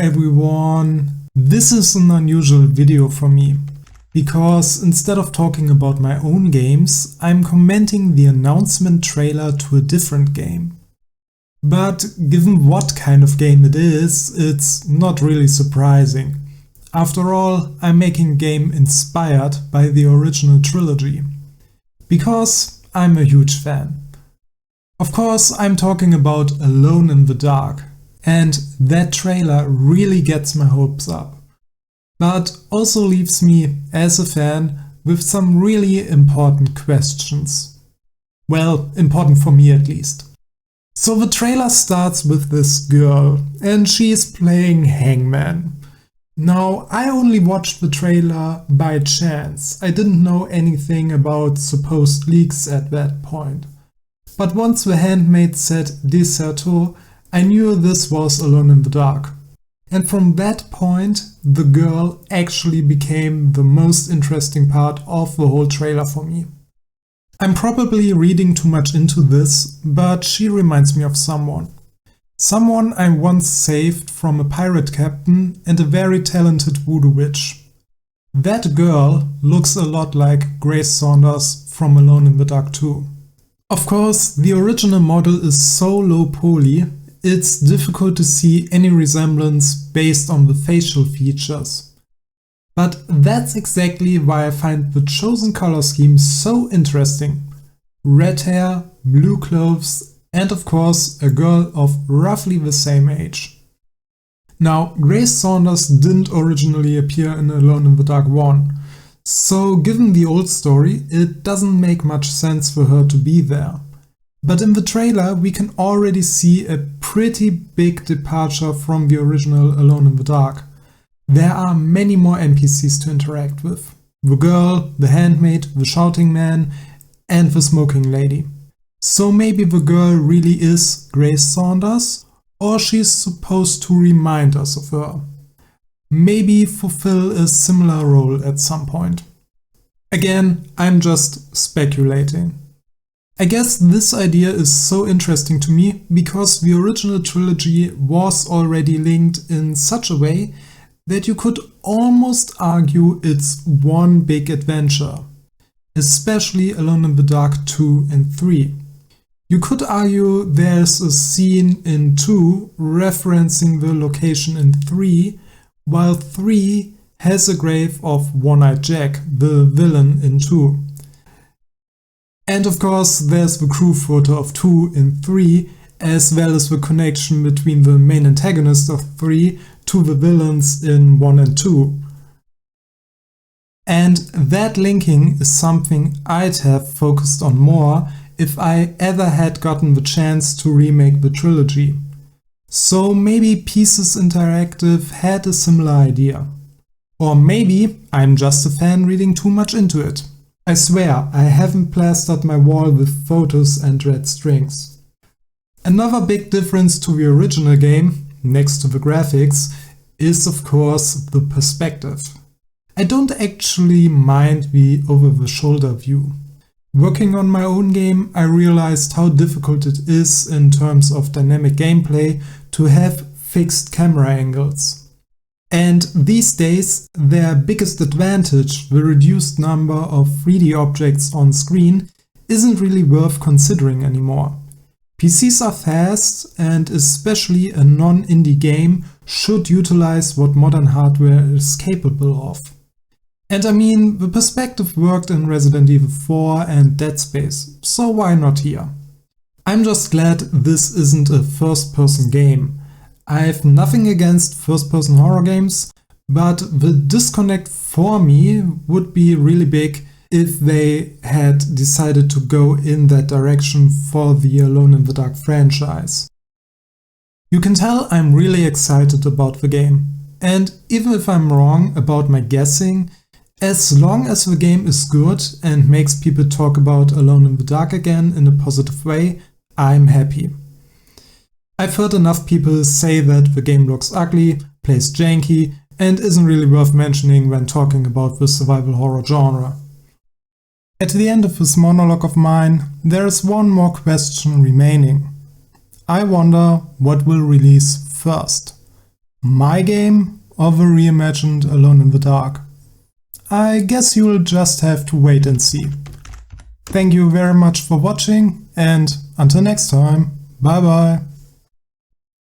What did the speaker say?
everyone! This is an unusual video for me, because instead of talking about my own games, I'm commenting the announcement trailer to a different game. But given what kind of game it is, it's not really surprising. After all, I'm making a game inspired by the original trilogy. Because I'm a huge fan. Of course, I'm talking about Alone in the Dark, and that trailer really gets my hopes up. But also leaves me, as a fan, with some really important questions. Well, important for me at least. So the trailer starts with this girl, and she is playing Hangman. Now, I only watched the trailer by chance. I didn't know anything about supposed leaks at that point. But once the handmaid said Deserto, I knew this was Alone in the Dark. And from that point, the girl actually became the most interesting part of the whole trailer for me. I'm probably reading too much into this, but she reminds me of someone. Someone I once saved from a pirate captain and a very talented voodoo witch. That girl looks a lot like Grace Saunders from Alone in the Dark 2. Of course, the original model is so low poly, it's difficult to see any resemblance based on the facial features. But that's exactly why I find the chosen color scheme so interesting. Red hair, blue clothes, and of course a girl of roughly the same age. Now, Grace Saunders didn't originally appear in Alone in the Dark 1, so given the old story, it doesn't make much sense for her to be there. But in the trailer we can already see a pretty big departure from the original Alone in the Dark. There are many more NPCs to interact with. The girl, the handmaid, the shouting man, and the smoking lady. So maybe the girl really is Grace Saunders, or she's supposed to remind us of her. Maybe fulfill a similar role at some point. Again, I'm just speculating. I guess this idea is so interesting to me because the original trilogy was already linked in such a way that you could almost argue it's one big adventure, especially Alone in the Dark 2 and 3. You could argue there's a scene in 2 referencing the location in 3, while 3 has a grave of One-Eyed Jack, the villain in 2. And of course there's the crew photo of 2 in 3, as well as the connection between the main antagonist of 3 to the villains in 1 and 2. And that linking is something I'd have focused on more if I ever had gotten the chance to remake the trilogy. So maybe Pieces Interactive had a similar idea. Or maybe I'm just a fan reading too much into it. I swear I haven't plastered my wall with photos and red strings. Another big difference to the original game, next to the graphics, is of course the perspective. I don't actually mind the over-the-shoulder view. Working on my own game, I realized how difficult it is in terms of dynamic gameplay to have fixed camera angles. And these days, their biggest advantage, the reduced number of 3D objects on screen, isn't really worth considering anymore. PCs are fast, and especially a non-indie game should utilize what modern hardware is capable of. And I mean, the perspective worked in Resident Evil 4 and Dead Space, so why not here? I'm just glad this isn't a first-person game. I've nothing against first-person horror games, but the disconnect for me would be really big if they had decided to go in that direction for the Alone in the Dark franchise. You can tell I'm really excited about the game, and even if I'm wrong about my guessing, as long as the game is good and makes people talk about Alone in the Dark again in a positive way, I'm happy. I've heard enough people say that the game looks ugly, plays janky, and isn't really worth mentioning when talking about the survival horror genre. At the end of this monologue of mine, there is one more question remaining. I wonder what will release first. My game or the reimagined Alone in the Dark? I guess you'll just have to wait and see. Thank you very much for watching, and until next time, bye bye.